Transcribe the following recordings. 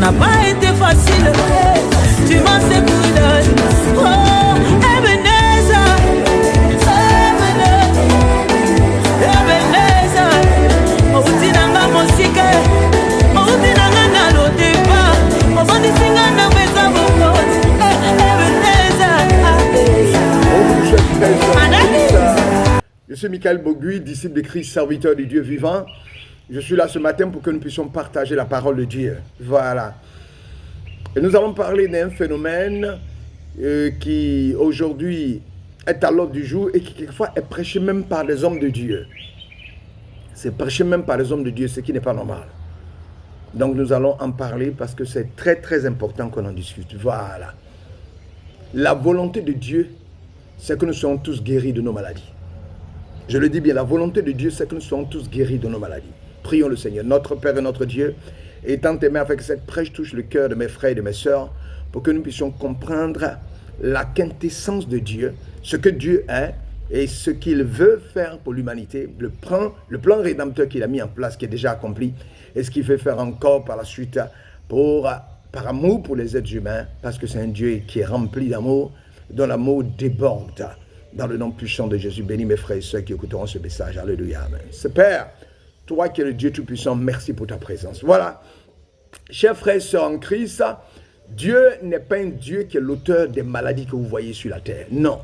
n'a pas été facile. Tu m'as secouru. Oh, Ebenezer, Ebenezer, Outinanga Mosike, Outinanga Nalotepa, Obonisinga na Meza Bokoti, Ebenezer. Je suis Michael Bogui, disciple de Christ, serviteur du Dieu vivant. Je suis là ce matin pour que nous puissions partager la parole de Dieu. Voilà. Et nous allons parler d'un phénomène qui aujourd'hui est à l'ordre du jour et qui quelquefois est prêché même par les hommes de Dieu. C'est prêché même par les hommes de Dieu, ce qui n'est pas normal. Donc nous allons en parler parce que c'est très très important qu'on en discute. Voilà. La volonté de Dieu, c'est que nous soyons tous guéris de nos maladies. Je le dis bien, la volonté de Dieu, c'est que nous soyons tous guéris de nos maladies. Prions le Seigneur, notre Père et notre Dieu, étant aimé avec cette prêche touche le cœur de mes frères et de mes sœurs, pour que nous puissions comprendre la quintessence de Dieu, ce que Dieu est et ce qu'il veut faire pour l'humanité, le plan rédempteur qu'il a mis en place, qui est déjà accompli, et ce qu'il veut faire encore par la suite par amour pour les êtres humains, parce que c'est un Dieu qui est rempli d'amour, dont l'amour déborde. Dans le nom puissant de Jésus, bénis mes frères et sœurs qui écouteront ce message. Alléluia. Amen. Père, toi qui es le Dieu Tout-Puissant, merci pour ta présence. Voilà. Chers frères et sœurs en Christ, Dieu n'est pas un Dieu qui est l'auteur des maladies que vous voyez sur la terre. Non.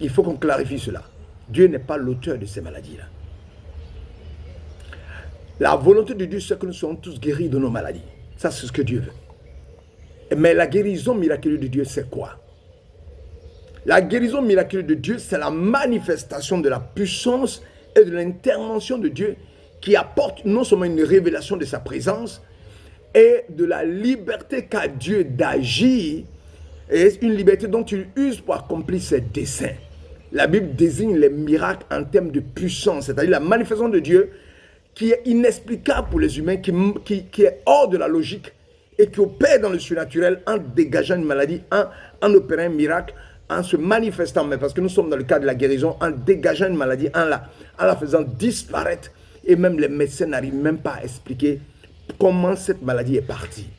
Il faut qu'on clarifie cela. Dieu n'est pas l'auteur de ces maladies-là. La volonté de Dieu, c'est que nous soyons tous guéris de nos maladies. Ça, c'est ce que Dieu veut. Mais la guérison miraculeuse de Dieu, c'est quoi? La guérison miraculeuse de Dieu, c'est la manifestation de la puissance et de l'intervention de Dieu qui apporte non seulement une révélation de sa présence et de la liberté qu'a Dieu d'agir, et une liberté dont il use pour accomplir ses desseins. La Bible désigne les miracles en termes de puissance, c'est-à-dire la manifestation de Dieu qui est inexplicable pour les humains, qui est hors de la logique et qui opère dans le surnaturel en dégageant une maladie, en opérant un miracle, en se manifestant, mais parce que nous sommes dans le cadre de la guérison, en dégageant une maladie, en la faisant disparaître, et même les médecins n'arrivent même pas à expliquer comment cette maladie est partie.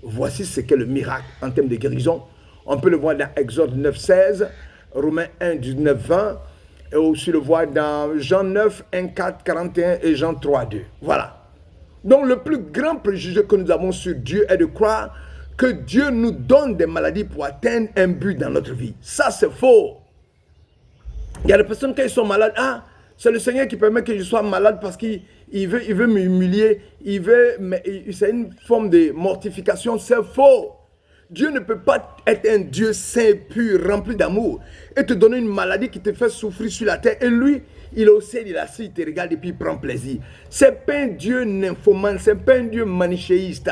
Voici ce qu'est le miracle en termes de guérison. On peut le voir dans Exode 9, 16, Romains 1, 19, 20, et aussi le voir dans Jean 9, 1, 4, 41 et Jean 3, 2. Voilà. Donc le plus grand préjugé que nous avons sur Dieu est de croire que Dieu nous donne des maladies pour atteindre un but dans notre vie. Ça, c'est faux. Il y a des personnes, quand ils sont malades, c'est le Seigneur qui permet que je sois malade parce qu'il veut m'humilier, c'est une forme de mortification. C'est faux. Dieu ne peut pas être un Dieu saint, pur, rempli d'amour et te donner une maladie qui te fait souffrir sur la terre. Et lui, il est au ciel, il est assis, il te regarde et puis il prend plaisir. C'est pas un Dieu nymphomane, c'est pas un Dieu manichéiste.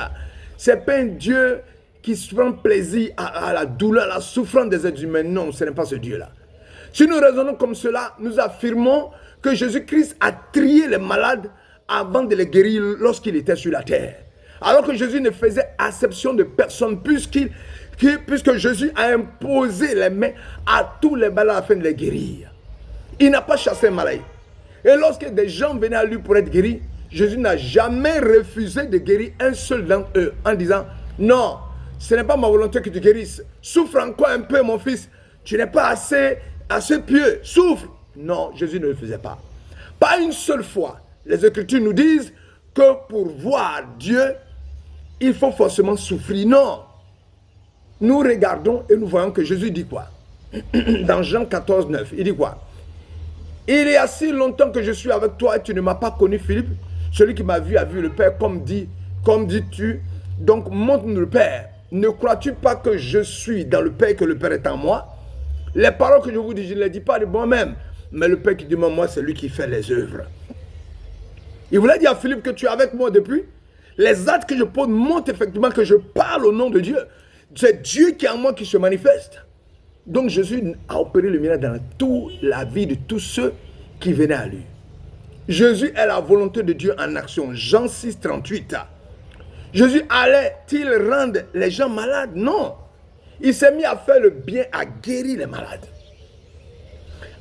C'est pas un Dieu qui se prend plaisir à la douleur, à la souffrance des êtres humains. Non, ce n'est pas ce Dieu-là. Si nous raisonnons comme cela, nous affirmons que Jésus-Christ a trié les malades avant de les guérir lorsqu'il était sur la terre. Alors que Jésus ne faisait acception de personne, puisque Jésus a imposé les mains à tous les malades afin de les guérir. Il n'a pas chassé les malades. Et lorsque des gens venaient à lui pour être guéris, Jésus n'a jamais refusé de guérir un seul d'entre eux en disant « Non, ce n'est pas ma volonté que tu guérisses. Souffre encore un peu, mon fils. Tu n'es pas assez pieux. Souffre. » Non, Jésus ne le faisait pas. Pas une seule fois. Les Écritures nous disent que pour voir Dieu, il faut forcément souffrir. Non. Nous regardons et nous voyons que Jésus dit quoi? Dans Jean 14, 9, il dit quoi? Il y a si longtemps que je suis avec toi et tu ne m'as pas connu, Philippe. Celui qui m'a vu a vu le Père, comme dis-tu. Donc montre-nous le Père. Ne crois-tu pas que je suis dans le Père et que le Père est en moi? Les paroles que je vous dis, je ne les dis pas de moi-même. Mais le Père qui dit moi, c'est lui qui fait les œuvres. Il voulait dire à Philippe que tu es avec moi depuis. Les actes que je pose montrent effectivement que je parle au nom de Dieu. C'est Dieu qui est en moi qui se manifeste. Donc Jésus a opéré le miracle dans toute la vie de tous ceux qui venaient à lui. Jésus est la volonté de Dieu en action. Jean 6, 38. Jésus allait-il rendre les gens malades? Non. Il s'est mis à faire le bien, à guérir les malades.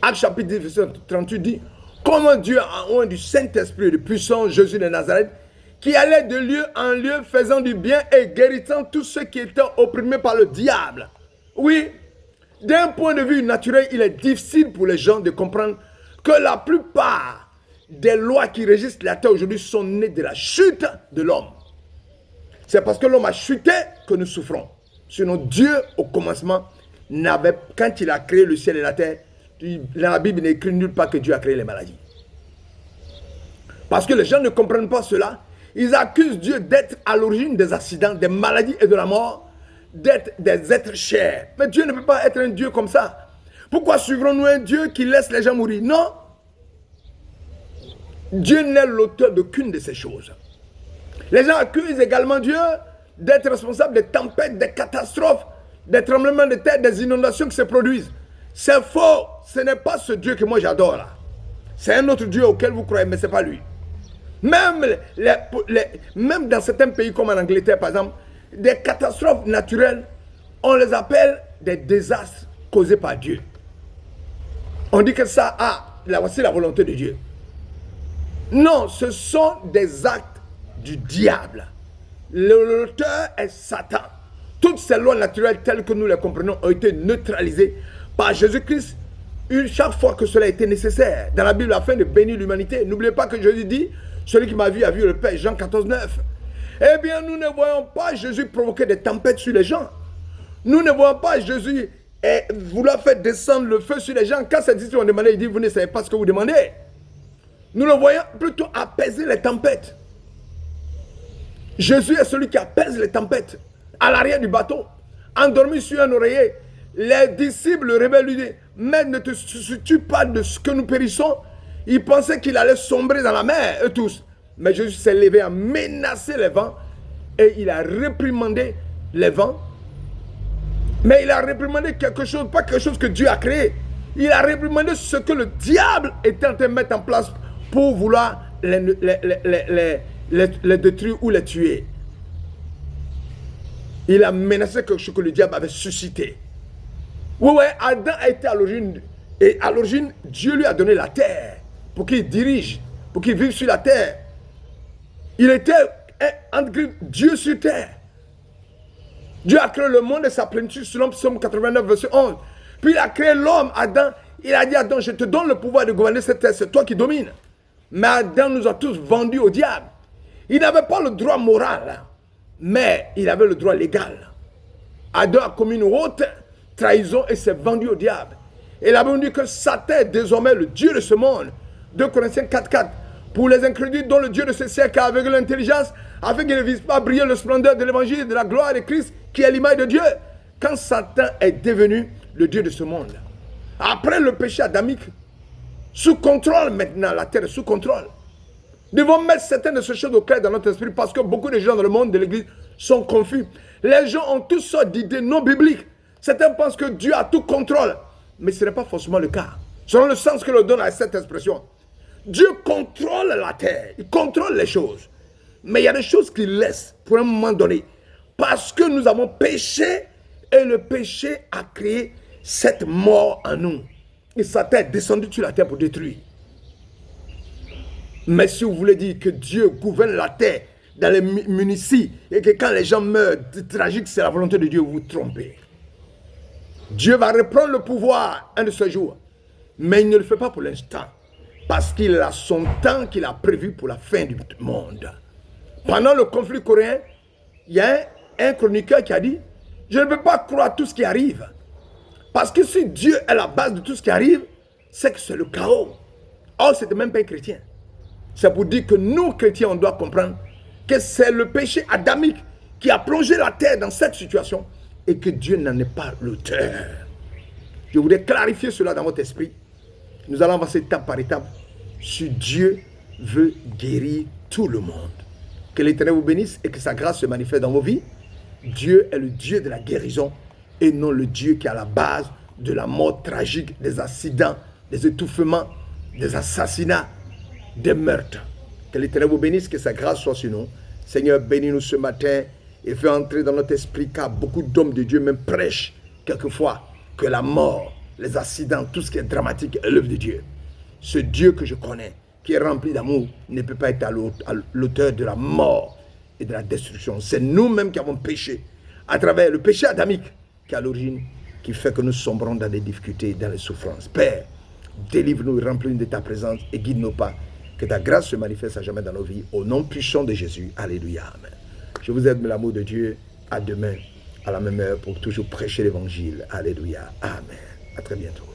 Acte chapitre 10, verset 38 dit, comment Dieu a oint du Saint-Esprit et de puissance Jésus de Nazareth, qui allait de lieu en lieu faisant du bien et guérissant tous ceux qui étaient opprimés par le diable. Oui, d'un point de vue naturel, il est difficile pour les gens de comprendre que la plupart des lois qui régissent la terre aujourd'hui sont nées de la chute de l'homme. C'est parce que l'homme a chuté que nous souffrons. Sinon, Dieu, au commencement, quand il a créé le ciel et la terre, dans la Bible, il n'est écrit nulle part que Dieu a créé les maladies. Parce que les gens ne comprennent pas cela. Ils accusent Dieu d'être à l'origine des accidents, des maladies et de la mort, d'être des êtres chers. Mais Dieu ne peut pas être un Dieu comme ça. Pourquoi suivrons-nous un Dieu qui laisse les gens mourir? Non. Dieu n'est l'auteur d'aucune de ces choses. Les gens accusent également Dieu d'être responsable des tempêtes, des catastrophes, des tremblements de terre, des inondations qui se produisent. C'est faux. Ce n'est pas ce Dieu que moi j'adore là. C'est un autre Dieu auquel vous croyez, mais ce n'est pas lui. Même dans certains pays comme en Angleterre, par exemple, des catastrophes naturelles, on les appelle des désastres causés par Dieu. On dit que ça, voici la volonté de Dieu. Non, ce sont des actes du diable. L'auteur est Satan. Toutes ces lois naturelles telles que nous les comprenons ont été neutralisées par Jésus-Christ chaque fois que cela a été nécessaire. Dans la Bible, afin de bénir l'humanité. N'oubliez pas que Jésus dit, celui qui m'a vu a vu le Père, Jean 14, 9. Eh bien, nous ne voyons pas Jésus provoquer des tempêtes sur les gens. Nous ne voyons pas Jésus vouloir faire descendre le feu sur les gens. Quand ses disciples ont demandé, il dit, vous ne savez pas ce que vous demandez. Nous le voyons plutôt apaiser les tempêtes. Jésus est celui qui apaise les tempêtes. À l'arrière du bateau, endormi sur un oreiller, les disciples le rebelles lui disent, mais ne te soucies pas de ce que nous périssons. Ils pensaient qu'il allait sombrer dans la mer, eux tous. Mais Jésus s'est levé à menacer les vents et il a réprimandé les vents. Mais il a réprimandé quelque chose, pas quelque chose que Dieu a créé. Il a réprimandé ce que le diable était en train de mettre en place pour vouloir les détruire ou les tuer. Il a menacé quelque chose que le diable avait suscité. Oui, Adam a été à l'origine. Et à l'origine, Dieu lui a donné la terre pour qu'il dirige, pour qu'il vive sur la terre. Il était Dieu sur terre. Dieu a créé le monde et sa plénitude selon Psaume 89, verset 11. Puis il a créé l'homme, Adam. Il a dit à Adam, je te donne le pouvoir de gouverner cette terre, c'est toi qui domines. Mais Adam nous a tous vendus au diable. Il n'avait pas le droit moral, mais il avait le droit légal. Adam a commis une haute trahison et s'est vendu au diable. Et la Bible dit que Satan est désormais le Dieu de ce monde. 2 Corinthiens 4:4. Pour les incrédules dont le Dieu de ce siècle a aveuglé l'intelligence, afin qu'ils ne visent pas briller le splendeur de l'évangile et de la gloire de Christ, qui est l'image de Dieu. Quand Satan est devenu le Dieu de ce monde, après le péché adamique, sous contrôle maintenant, la terre est sous contrôle. Nous devons mettre certaines de ces choses au clair dans notre esprit parce que beaucoup de gens dans le monde de l'église sont confus. Les gens ont toutes sortes d'idées non bibliques. Certains pensent que Dieu a tout contrôle, mais ce n'est pas forcément le cas. Selon le sens que l'on donne à cette expression. Dieu contrôle la terre, il contrôle les choses. Mais il y a des choses qu'il laisse pour un moment donné. Parce que nous avons péché et le péché a créé cette mort en nous. Et Satan est descendu sur la terre pour détruire. Mais si vous voulez dire que Dieu gouverne la terre dans les municipios et que quand les gens meurent, c'est tragique, c'est la volonté de Dieu, vous vous trompez. Dieu va reprendre le pouvoir un de ces jours. Mais il ne le fait pas pour l'instant. Parce qu'il a son temps qu'il a prévu pour la fin du monde. Pendant le conflit coréen, il y a un chroniqueur qui a dit, je ne peux pas croire tout ce qui arrive. Parce que si Dieu est la base de tout ce qui arrive, c'est que c'est le chaos. Or, ce n'était même pas un chrétien. C'est pour dire que nous, chrétiens, on doit comprendre que c'est le péché adamique qui a plongé la terre dans cette situation et que Dieu n'en est pas l'auteur. Je voudrais clarifier cela dans votre esprit. Nous allons avancer étape par étape. Si Dieu veut guérir tout le monde, que l'Éternel vous bénisse et que sa grâce se manifeste dans vos vies. Dieu est le Dieu de la guérison et non le Dieu qui est à la base de la mort tragique, des accidents, des étouffements, des assassinats, des meurtres. Que l'Éternel vous bénisse, que sa grâce soit sur nous. Seigneur, bénis-nous ce matin et fais entrer dans notre esprit, car beaucoup d'hommes de Dieu même prêchent quelquefois que la mort, les accidents, tout ce qui est dramatique est l'œuvre de Dieu. Ce Dieu que je connais, qui est rempli d'amour, ne peut pas être à l'auteur de la mort et de la destruction. C'est nous-mêmes qui avons péché, à travers le péché adamique, qui est à l'origine, qui fait que nous sombrons dans les difficultés, dans les souffrances. Père, délivre-nous, remplis-nous de ta présence et guide nos pas. Que ta grâce se manifeste à jamais dans nos vies. Au nom puissant de Jésus. Alléluia. Amen. Je vous aime, l'amour de Dieu. À demain, à la même heure, pour toujours prêcher l'évangile. Alléluia. Amen. À très bientôt.